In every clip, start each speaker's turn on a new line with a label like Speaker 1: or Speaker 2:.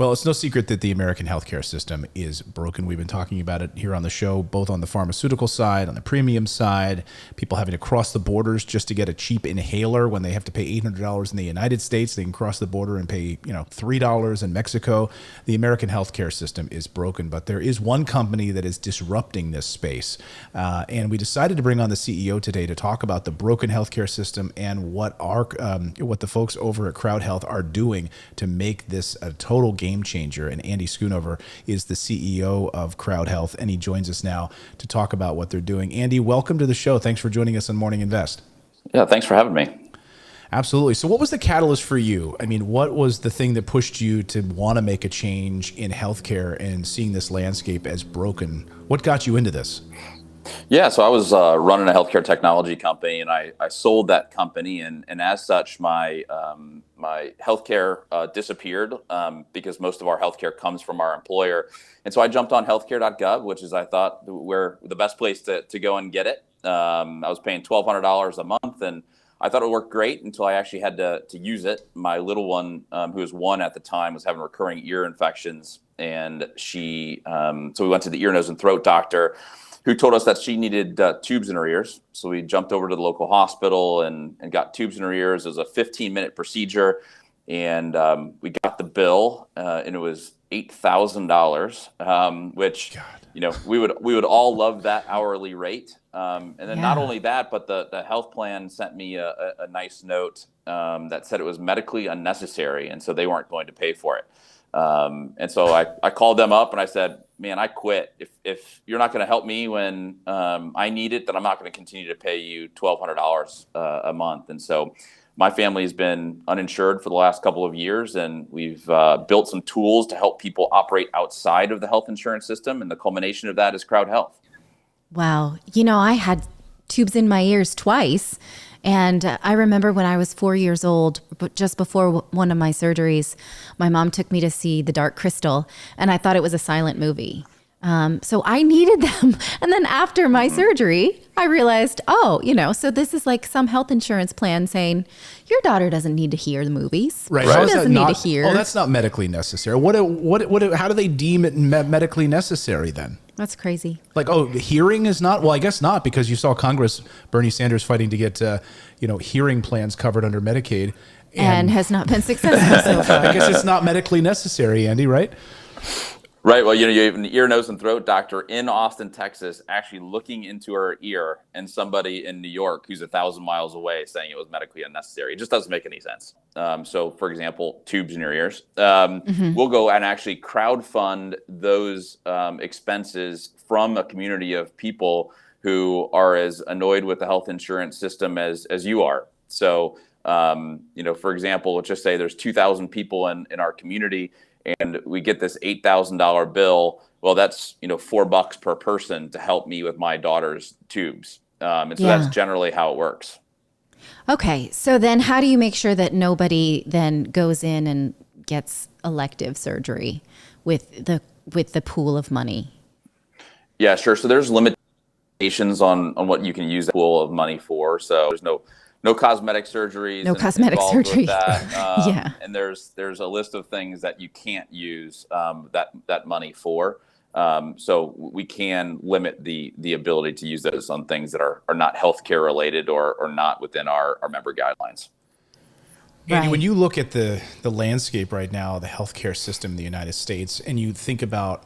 Speaker 1: Well, it's no secret that the American healthcare system is broken. We've been talking about it here on the show, both on the pharmaceutical side, on the premium side, people having to cross the borders just to get a cheap inhaler when they have to pay $800 in the United States. They can cross the border and pay, $3 in Mexico. The American healthcare system is broken, but there is one company that is disrupting this space. And we decided to bring on the CEO today to talk about the broken healthcare system and what the folks over at CrowdHealth are doing to make this a total game changer. And Andy Schoonover is the CEO of CrowdHealth, and he joins us now to talk about what they're doing. Andy, welcome to the show. Thanks for joining us on Morning Invest.
Speaker 2: Yeah, thanks for having me.
Speaker 1: Absolutely. So what was the catalyst for you? I mean, what was the thing that pushed you to want to make a change in healthcare and seeing this landscape as broken? What got you into this?
Speaker 2: Yeah, so I was running a healthcare technology company, and I sold that company, and as such, my healthcare disappeared because most of our healthcare comes from our employer, and so I jumped on healthcare.gov, which is I thought where the best place to go and get it. I was paying $1,200 a month, and I thought it worked great until I actually had to use it. My little one, who was 1 at the time, was having recurring ear infections, and so we went to the ear, nose, and throat doctor, who told us that she needed tubes in her ears. So we jumped over to the local hospital and got tubes in her ears. It was a 15-minute procedure, and we got the bill, and it was $8,000, which God. We would all love that hourly rate. And then not only that, but the health plan sent me a nice note that said it was medically unnecessary, and so they weren't going to pay for it. And so I called them up and I said, man, I quit. If you're not going to help me when I need it, then I'm not going to continue to pay you $1,200 a month. And so my family has been uninsured for the last couple of years, and we've built some tools to help people operate outside of the health insurance system. And the culmination of that is CrowdHealth.
Speaker 3: Wow. I had tubes in my ears twice. And I remember when I was 4 years old, but just before one of my surgeries, my mom took me to see The Dark Crystal, and I thought it was a silent movie. So I needed them. And then after my surgery, I realized, so this is like some health insurance plan saying, your daughter doesn't need to hear the movies.
Speaker 1: Right.
Speaker 3: She doesn't need to hear.
Speaker 1: Oh, that's not medically necessary. How do they deem it medically necessary then?
Speaker 3: That's crazy.
Speaker 1: Like, hearing is not? Well, I guess not, because you saw Congress, Bernie Sanders fighting to get, hearing plans covered under Medicaid.
Speaker 3: And has not been successful so far.
Speaker 1: I guess it's not medically necessary, Andy, right?
Speaker 2: Right. Well, you have an ear, nose, and throat doctor in Austin, Texas, actually looking into her ear, and somebody in New York who's 1,000 miles away saying it was medically unnecessary. It just doesn't make any sense. So, for example, tubes in your ears. We'll go and actually crowdfund those expenses from a community of people who are as annoyed with the health insurance system as you are. So, for example, let's just say there's 2,000 people in our community, and we get this $8,000 bill. Well, that's $4 per person to help me with my daughter's tubes, and so that's generally how it works.
Speaker 3: Okay, so then how do you make sure that nobody then goes in and gets elective surgery with the pool of money?
Speaker 2: Yeah, sure. So there's limitations on what you can use that pool of money for. So there's no cosmetic surgeries.
Speaker 3: No cosmetic surgery.
Speaker 2: Yeah. And there's a list of things that you can't use that money for. So we can limit the ability to use those on things that are not healthcare related or not within our member guidelines.
Speaker 1: Andy, when you look at the landscape right now, the healthcare system in the United States, and you think about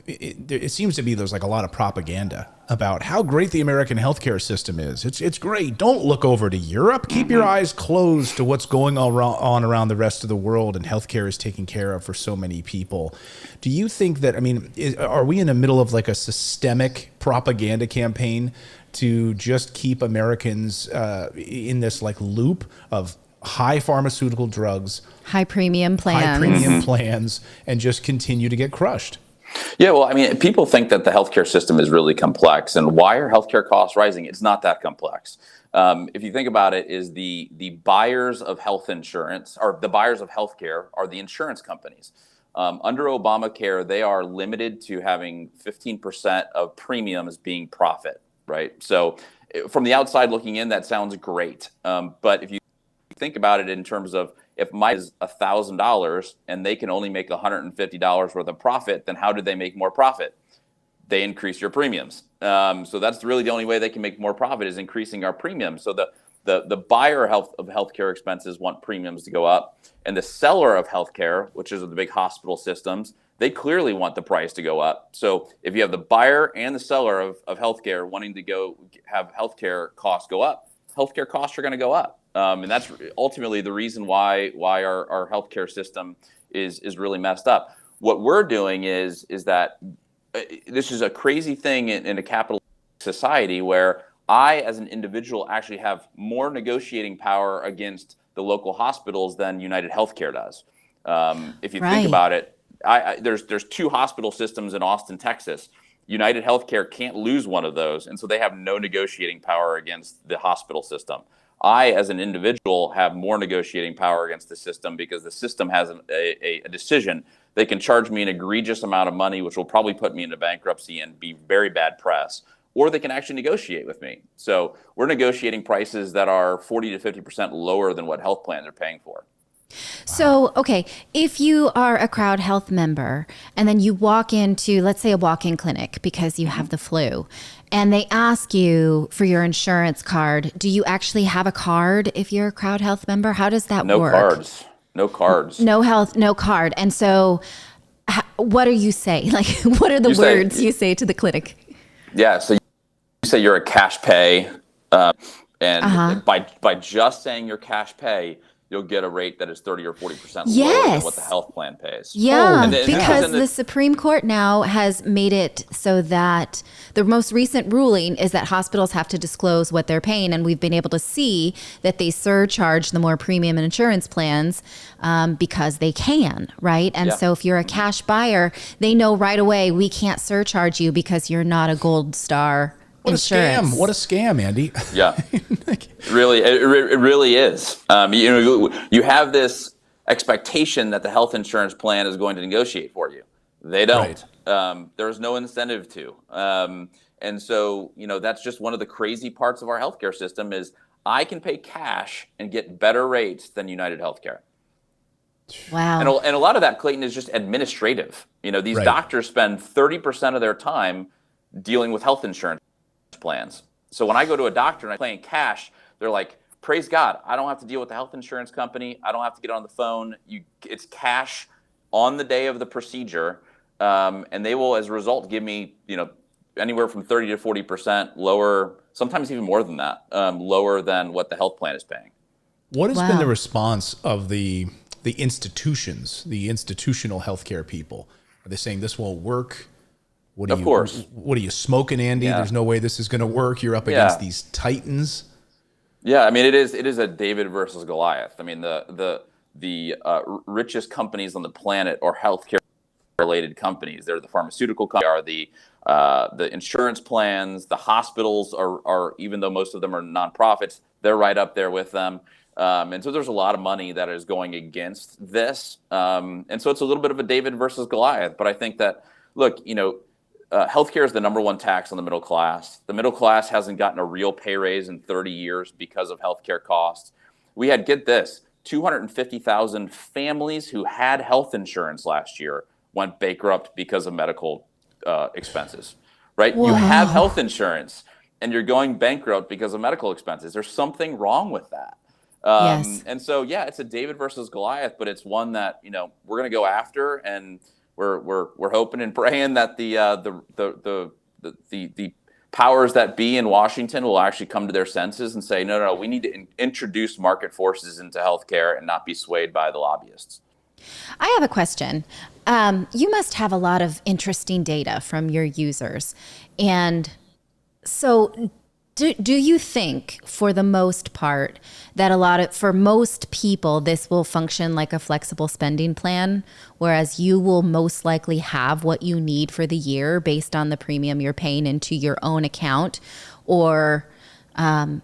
Speaker 1: it seems to be there's like a lot of propaganda about how great the American healthcare system is. It's great. Don't look over to Europe. Keep your eyes closed to what's going on around the rest of the world, and healthcare is taken care of for so many people. Do you think that, are we in the middle of like a systemic propaganda campaign to just keep Americans in this like loop of high pharmaceutical drugs,
Speaker 3: high premium plans, and just continue to get crushed?
Speaker 2: Yeah, well, people think that the healthcare system is really complex, and why are healthcare costs rising? It's not that complex. If you think about it, is the buyers of health insurance, or the buyers of healthcare, are the insurance companies. Under Obamacare, they are limited to having 15% of premiums being profit, right? So from the outside looking in, that sounds great. But if you think about it in terms of if mine is $1,000 and they can only make $150 worth of profit, then how do they make more profit? They increase your premiums. So that's really the only way they can make more profit is increasing our premiums. So the buyer of healthcare expenses want premiums to go up, and the seller of healthcare, which is the big hospital systems, they clearly want the price to go up. So if you have the buyer and the seller of healthcare wanting to go have healthcare costs go up, healthcare costs are going to go up. And that's ultimately the reason why our healthcare system is really messed up. What we're doing is that this is a crazy thing in a capitalist society where I, as an individual, actually have more negotiating power against the local hospitals than United Healthcare does. If you think about it, there's 2 hospital systems in Austin, Texas. United Healthcare can't lose one of those, and so they have no negotiating power against the hospital system. I, as an individual, have more negotiating power against the system because the system has a decision. They can charge me an egregious amount of money, which will probably put me into bankruptcy and be very bad press, or they can actually negotiate with me. So we're negotiating prices that are 40 to 50% lower than what health plans are paying for.
Speaker 3: So, okay, if you are a CrowdHealth member and then you walk into, let's say, a walk-in clinic because you have the flu, and they ask you for your insurance card, do you actually have a card if you're a CrowdHealth member? How does that work?
Speaker 2: No cards.
Speaker 3: No card. And so what do you say? Like, what are the words you say to the clinic?
Speaker 2: Yeah, so you say you're a cash pay, and by just saying you're cash pay, you'll get a rate that is 30 or 40% lower than what the health plan pays.
Speaker 3: Yeah, because the Supreme Court now has made it so that the most recent ruling is that hospitals have to disclose what they're paying, and we've been able to see that they surcharge the more premium insurance plans because they can, right? And so if you're a cash buyer, they know right away we can't surcharge you because you're not a Gold Star insurance.
Speaker 1: What a scam, Andy.
Speaker 2: Yeah, it really is. You have this expectation that the health insurance plan is going to negotiate for you. They don't. Right. There's no incentive to. And so, that's just one of the crazy parts of our healthcare system is I can pay cash and get better rates than United Healthcare.
Speaker 3: Wow.
Speaker 2: And a lot of that, Clayton, is just administrative. These doctors spend 30% of their time dealing with health insurance plans. So when I go to a doctor and I'm paying cash, they're like, praise God, I don't have to deal with the health insurance company. I don't have to get on the phone. It's cash on the day of the procedure. And they will, as a result, give me, anywhere from 30 to 40% lower, sometimes even more than that, lower than what the health plan is paying.
Speaker 1: What has been the response of the institutions, the institutional healthcare people? Are they saying this won't work? What are you smoking, Andy? Yeah. There's no way this is going to work. You're up against these titans.
Speaker 2: Yeah, I mean, it is a David versus Goliath. I mean, the richest companies on the planet are healthcare related companies. They're the pharmaceutical companies, are the insurance plans, the hospitals are even though most of them are nonprofits, they're right up there with them. And so there's a lot of money that is going against this. And so it's a little bit of a David versus Goliath. But I think that, look, healthcare is the number one tax on the middle class. The middle class hasn't gotten a real pay raise in 30 years because of healthcare costs. We had, get this, 250,000 families who had health insurance last year went bankrupt because of medical expenses, right? Wow. You have health insurance and you're going bankrupt because of medical expenses. There's something wrong with that.
Speaker 3: Yes.
Speaker 2: And so, it's a David versus Goliath, but it's one that, we're going to go after, and we're hoping and praying that the powers that be in Washington will actually come to their senses and say, no, we need to introduce market forces into healthcare and not be swayed by the lobbyists.
Speaker 3: I have a question. You must have a lot of interesting data from your users. And so do you think, for the most part, that for most people, this will function like a flexible spending plan, whereas you will most likely have what you need for the year based on the premium you're paying into your own account? Or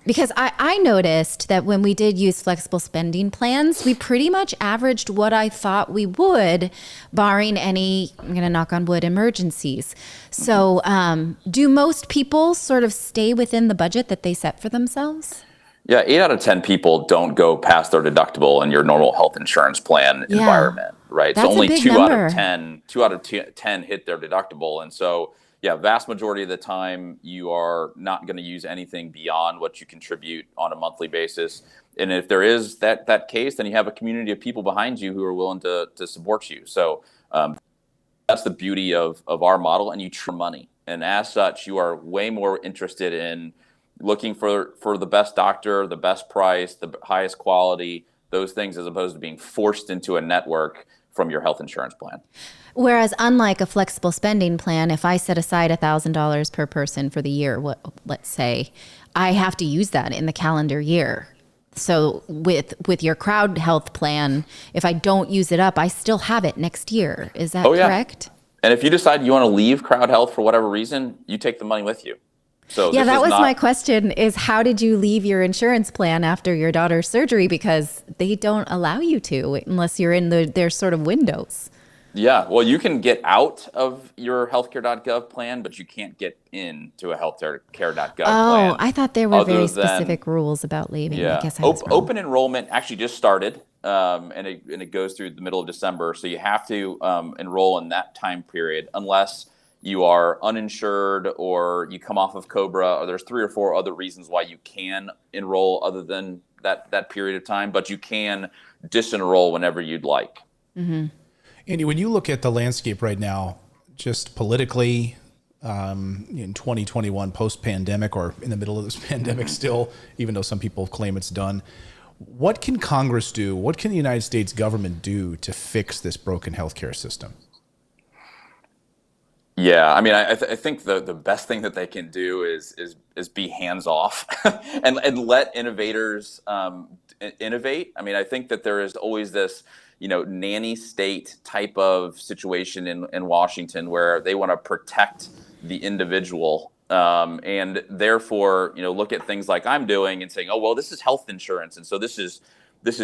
Speaker 3: because I noticed that when we did use flexible spending plans, we pretty much averaged what I thought we would, barring any, I'm going to knock on wood, emergencies. So do most people sort of stay within the budget that they set for themselves?
Speaker 2: Yeah, 8 out of 10 people don't go past their deductible in your normal health insurance plan environment, right? So
Speaker 3: That's a
Speaker 2: only
Speaker 3: big
Speaker 2: 2 out of 10 hit their deductible. And so, yeah, vast majority of the time you are not going to use anything beyond what you contribute on a monthly basis. And if there is that case, then you have a community of people behind you who are willing to support you. So that's the beauty of our model, and you treat money. And as such, you are way more interested in looking for the best doctor, the best price, the highest quality, those things, as opposed to being forced into a network from your health insurance plan.
Speaker 3: Whereas unlike a flexible spending plan, if I set aside $1,000 per person for the year, let's say, I have to use that in the calendar year. So with your CrowdHealth plan, if I don't use it up, I still have it next year. Is that correct?
Speaker 2: And if you decide you want to leave CrowdHealth for whatever reason, you take the money with you. So
Speaker 3: yeah, that was my question, is how did you leave your insurance plan after your daughter's surgery? Because they don't allow you to unless you're in their sort of windows.
Speaker 2: Yeah, well, you can get out of your healthcare.gov plan, but you can't get into a healthcare.gov plan.
Speaker 3: Oh, I thought there were very specific rules about leaving.
Speaker 2: Yeah,
Speaker 3: I guess I was wrong.
Speaker 2: Open enrollment actually just started, and it goes through the middle of December. So you have to enroll in that time period unless you are uninsured or you come off of COBRA, or there's 3 or 4 other reasons why you can enroll other than that period of time, but you can disenroll whenever you'd like.
Speaker 3: Mm-hmm.
Speaker 1: Andy, when you look at the landscape right now, just politically, in 2021, post-pandemic, or in the middle of this pandemic still, even though some people claim it's done, what can Congress do? What can the United States government do to fix this broken healthcare system?
Speaker 2: Yeah, I mean, I think the best thing that they can do is be hands off and let innovators innovate. I mean, I think that there is always this, nanny state type of situation in Washington where they want to protect the individual, and therefore, look at things like I'm doing and saying, oh, well, this is health insurance, and so this is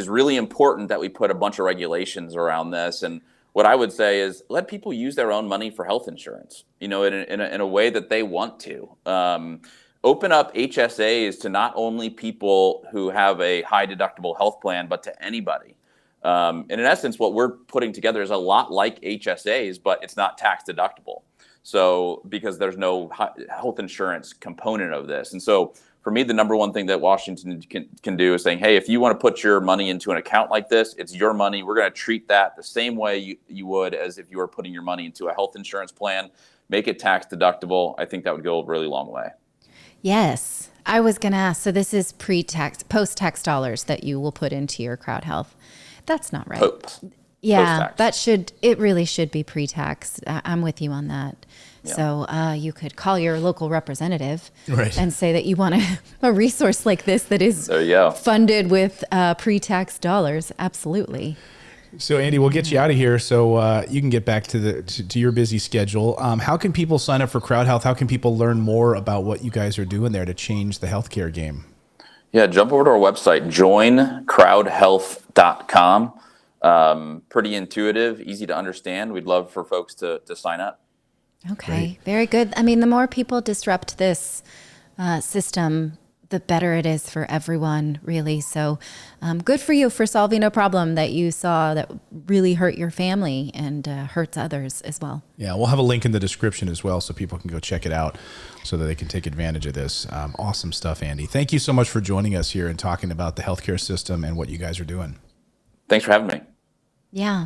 Speaker 2: really important that we put a bunch of regulations around this. And what I would say is let people use their own money for health insurance, in a way that they want to. Open up HSAs to not only people who have a high deductible health plan, but to anybody. And in essence, what we're putting together is a lot like HSAs, but it's not tax deductible. So because there's no health insurance component of this. And so for me, the number one thing that Washington can do is saying, hey, if you want to put your money into an account like this, it's your money. We're going to treat that the same way you would as if you were putting your money into a health insurance plan. Make it tax deductible. I think that would go a really long way. Yes.
Speaker 3: I was going to ask, so this is pre-tax, post-tax dollars that you will put into your CrowdHealth. That's not right. Yeah,
Speaker 2: post-tax.
Speaker 3: It really should be pre-tax. I'm with you on that. Yeah. So you could call your local representative and say that you want a resource like this that is funded with pre-tax dollars. Absolutely.
Speaker 1: So Andy, we'll get you out of here so you can get back to your busy schedule. How can people sign up for CrowdHealth? How can people learn more about what you guys are doing there to change the healthcare game?
Speaker 2: Yeah, jump over to our website, joincrowdhealth.com. Pretty intuitive, easy to understand. We'd love for folks to sign up.
Speaker 3: Okay,
Speaker 1: Great.
Speaker 3: Very good. I mean, the more people disrupt this system, the better it is for everyone, really. So good for you for solving a problem that you saw that really hurt your family and hurts others as well.
Speaker 1: Yeah, we'll have a link in the description as well so people can go check it out so that they can take advantage of this. Awesome stuff, Andy. Thank you so much for joining us here and talking about the healthcare system and what you guys are doing.
Speaker 2: Thanks for having me.
Speaker 3: Yeah.